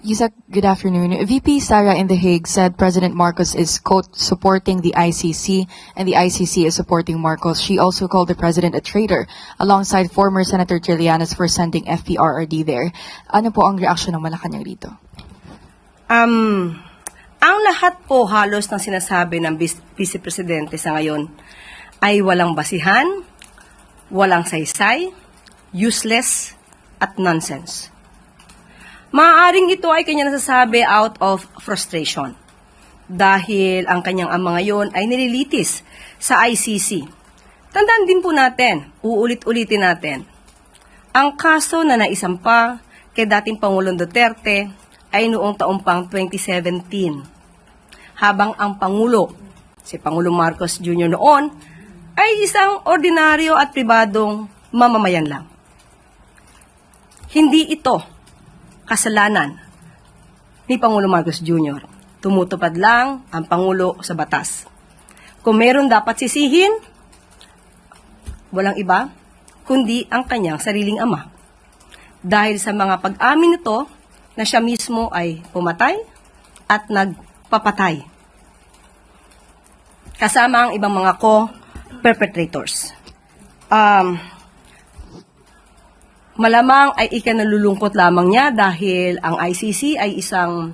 Yusek, good afternoon. VP Sara in The Hague said President Marcos is, quote, supporting the ICC and the ICC is supporting Marcos. She also called the president a traitor alongside former Senator Trillanes for sending FPRRD there. Ano po ang reaksyon ng Malacanang rito? Ang lahat po halos ng sinasabi ng Vice Presidente sa ngayon ay walang basihan, walang saysay, useless, at nonsense. Maaaring ito ay kanya nasasabi out of frustration dahil ang kanyang ama ngayon ay nililitis sa ICC. Tandaan din po natin, uulit-ulitin natin, ang kaso na naisampa kay dating Pangulong Duterte ay noong taong pang 2017. Habang ang Pangulo, si Pangulong Marcos Jr. noon, ay isang ordinaryo at pribadong mamamayan lang. Hindi ito kasalanan ni Pangulong Marcos Jr. Tumutupad lang ang Pangulo sa batas. Kung meron dapat sisihin, walang iba, kundi ang kanyang sariling ama. Dahil sa mga pag-amin nito na siya mismo ay pumatay at nagpapatay. Kasama ang ibang mga co-perpetrators. Malamang ay ikanalulungkot lamang niya dahil ang ICC ay isang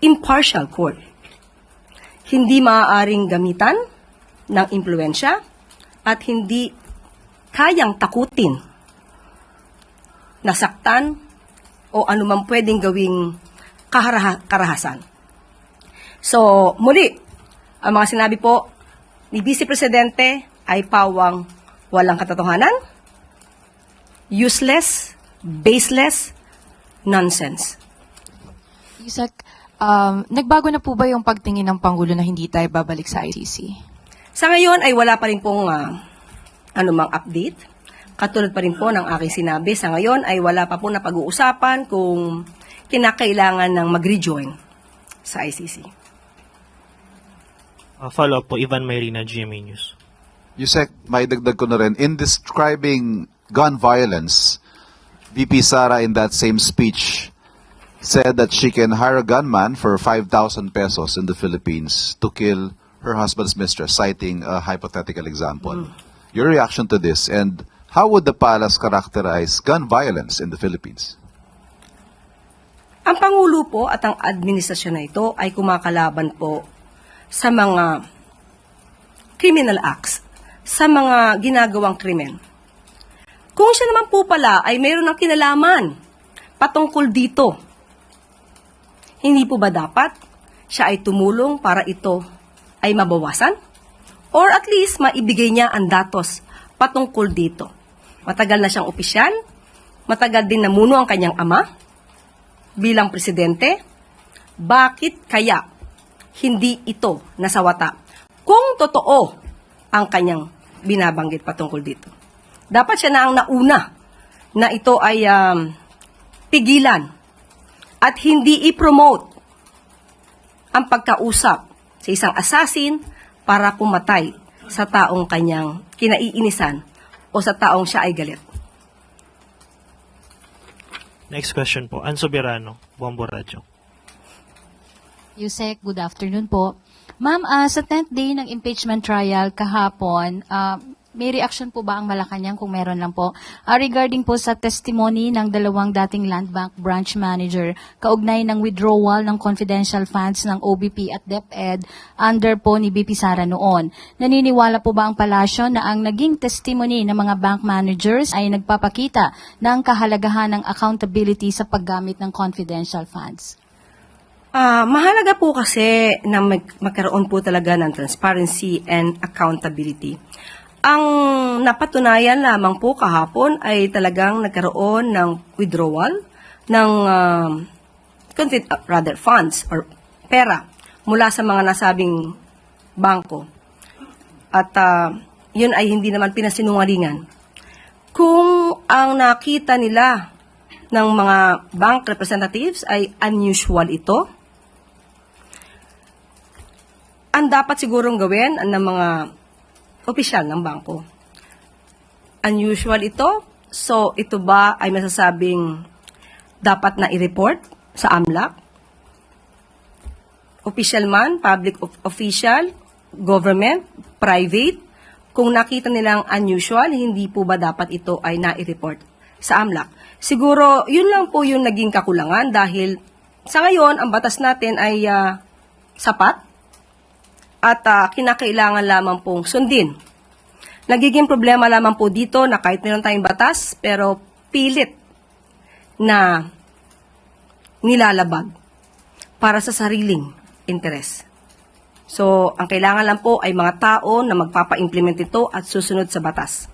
impartial court. Hindi maaaring gamitan ng impluensya at hindi kayang takutin, nasaktan o anumang pwedeng gawing karahasan. So, muli, ang mga sinabi po ni Vice Presidente ay pawang walang katotohanan, useless, baseless, nonsense. Yusek, nagbago na po ba yung pagtingin ng Pangulo na hindi tayo babalik sa ICC? Sa ngayon ay wala pa rin pong anumang update. Katulad pa rin po ng aking sinabi, sa ngayon ay wala pa po na pag-uusapan kung kinakailangan ng mag-rejoin sa ICC. Follow-up po, Ivan Mayrina, GMA News. Yusek, maidagdag ko na rin, in describing gun violence, VP Sara in that same speech said that she can hire a gunman for 5,000 pesos in the Philippines to kill her husband's mistress, citing a hypothetical example. Your reaction to this, and how would the palace characterize gun violence in the Philippines? Ang Pangulo po at ang administrasyon na ito ay kumakalaban po sa mga criminal acts, sa mga ginagawang krimen. Kung siya naman po pala ay mayroon ng kinalaman patungkol dito, hindi po ba dapat siya ay tumulong para ito ay mabawasan? Or at least maibigay niya ang datos patungkol dito. Matagal na siyang opisyal, matagal din namuno ang kanyang ama bilang presidente. Bakit kaya hindi ito nasawata kung totoo ang kanyang binabanggit patungkol dito? Dapat siya na ang nauna na ito ay pigilan at hindi i-promote ang pagkausap sa isang assassin para pumatay sa taong kanyang kinaiinisan o sa taong siya ay galit. Next question po, Anso Birano, Buambo Radyo. Yusek, good afternoon po. Ma'am, sa 10th day ng impeachment trial kahapon, may reaction po ba ang Malacanang kung meron lang po? Regarding po sa testimony ng dalawang dating Land Bank branch manager, kaugnay ng withdrawal ng confidential funds ng OBP at DepEd under po ni BP Sara noon. Naniniwala po ba ang palasyo na ang naging testimony ng mga bank managers ay nagpapakita ng kahalagahan ng accountability sa paggamit ng confidential funds? Mahalaga po kasi na magkaroon po talaga ng transparency and accountability. Ang napatunayan lamang po kahapon ay talagang nagkaroon ng withdrawal ng funds or pera mula sa mga nasabing bangko. At yun ay hindi naman pinasinungalingan. Kung ang nakita nila ng mga bank representatives ay unusual ito, ang dapat sigurong gawin ng mga opisyal ng bangko. Unusual ito, so ito ba ay masasabing dapat na i-report sa AMLAC, official man, public official, government, private, kung nakita nilang unusual, hindi po ba dapat ito ay nai-report sa AMLAC? Siguro, yun lang po yung naging kakulangan dahil sa ngayon, ang batas natin ay sapat at kinakailangan lamang pong sundin. Nagiging problema lamang po dito na kahit meron tayong batas, pero pilit na nilalabag para sa sariling interes. So, ang kailangan lang po ay mga tao na magpapa-implement ito at susunod sa batas.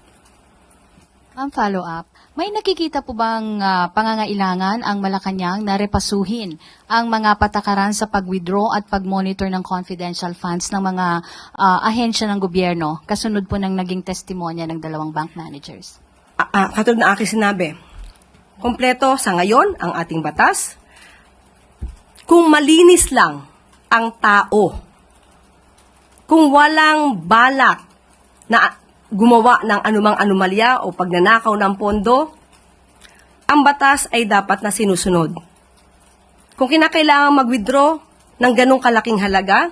Ang follow-up, may nakikita po bang pangangailangan ang Malacanang na repasuhin ang mga patakaran sa pag-withdraw at pag-monitor ng confidential funds ng mga ahensya ng gobyerno kasunod po ng naging testimonya ng dalawang bank managers? Katulad na aking sinabi, kompleto sa ngayon ang ating batas. Kung malinis lang ang tao, kung walang balak na gumawa ng anumang anomalya o pagnanakaw ng pondo, ang batas ay dapat na sinusunod. Kung kinakailangan mag-withdraw ng ganong kalaking halaga,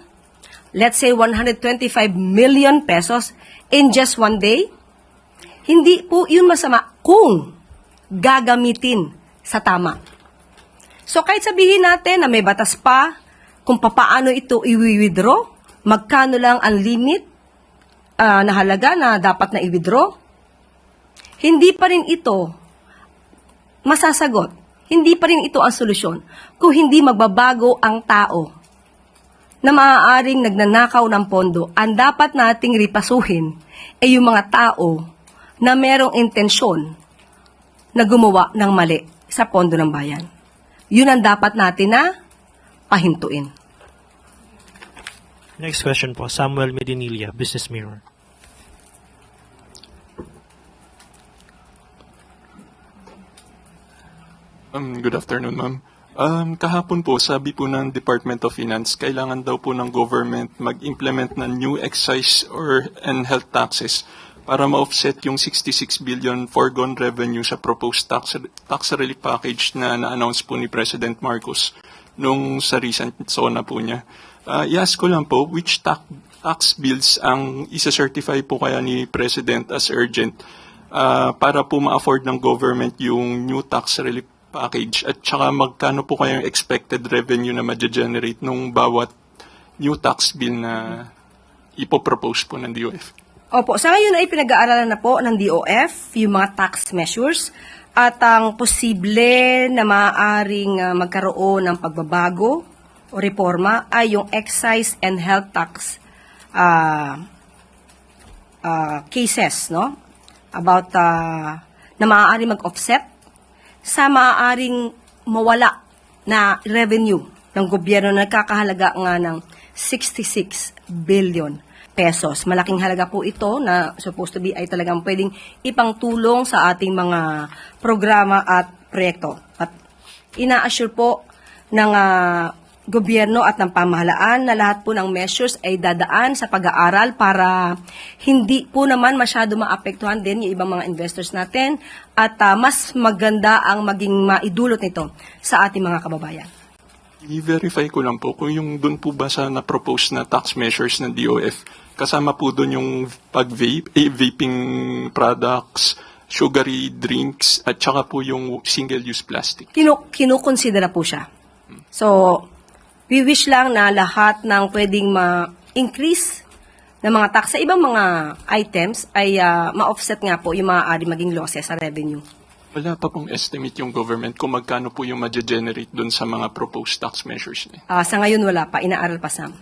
let's say 125 million pesos in just one day, hindi po yun masama kung gagamitin sa tama. So kahit sabihin natin na may batas pa kung papaano ito i-withdraw, magkano lang ang limit na halaga na dapat na i-withdraw, hindi pa rin ito masasagot. Hindi pa rin ito ang solusyon kung hindi magbabago ang tao na maaaring nagnanakaw ng pondo. Ang dapat nating ripasuhin ay yung mga tao na merong intensyon na gumawa ng mali sa pondo ng bayan. Yun ang dapat natin na pahintuin. Next question po, Samuel Medinilla, Business Mirror. Good afternoon, ma'am. Kahapon po, sabi po ng Department of Finance, kailangan daw po ng government mag-implement ng new excise and health taxes para ma-offset yung 66 billion foregone revenue sa proposed tax relief package na na-announce po ni President Marcos nung sa recent SONA po niya. I-ask ko lang po, which tax bills ang isa-certify po kaya ni President as urgent para po ma-afford ng government yung new tax relief package at saka magkano po kayang expected revenue na ma-generate nung bawat new tax bill na ipopropose po ng DOF? Opo, sa ngayon ay pinag-aaralan na po ng DOF yung mga tax measures at ang posible na maaaring magkaroon ng pagbabago o reforma ay yung excise and health tax cases, no? About na maaaring mag-offset sa maaaring mawala na revenue ng gobyerno na nakakahalaga nga ng 66 billion pesos. Malaking halaga po ito na supposed to be ay talagang pwedeng ipangtulong sa ating mga programa at proyekto. At ina-assure po ng gobyerno at ng pamahalaan na lahat po ng measures ay dadaan sa pag-aaral para hindi po naman masyado maapektuhan din yung ibang mga investors natin at mas maganda ang maging maidulot nito sa ating mga kababayan. I-verify ko lang po kung yung dun po ba sa na-propose na tax measures ng DOF, kasama po dun yung vaping products, sugary drinks, at saka po yung single-use plastic. Kinukonsidera po siya. So, we wish lang na lahat ng pwedeng ma-increase ng mga tax sa ibang mga items ay ma-offset nga po yung maaari maging losses sa revenue. Wala pa pong estimate yung government kung magkano po yung ma-generate dun sa mga proposed tax measures niya. Sa ngayon wala pa, inaaral pa, Sam.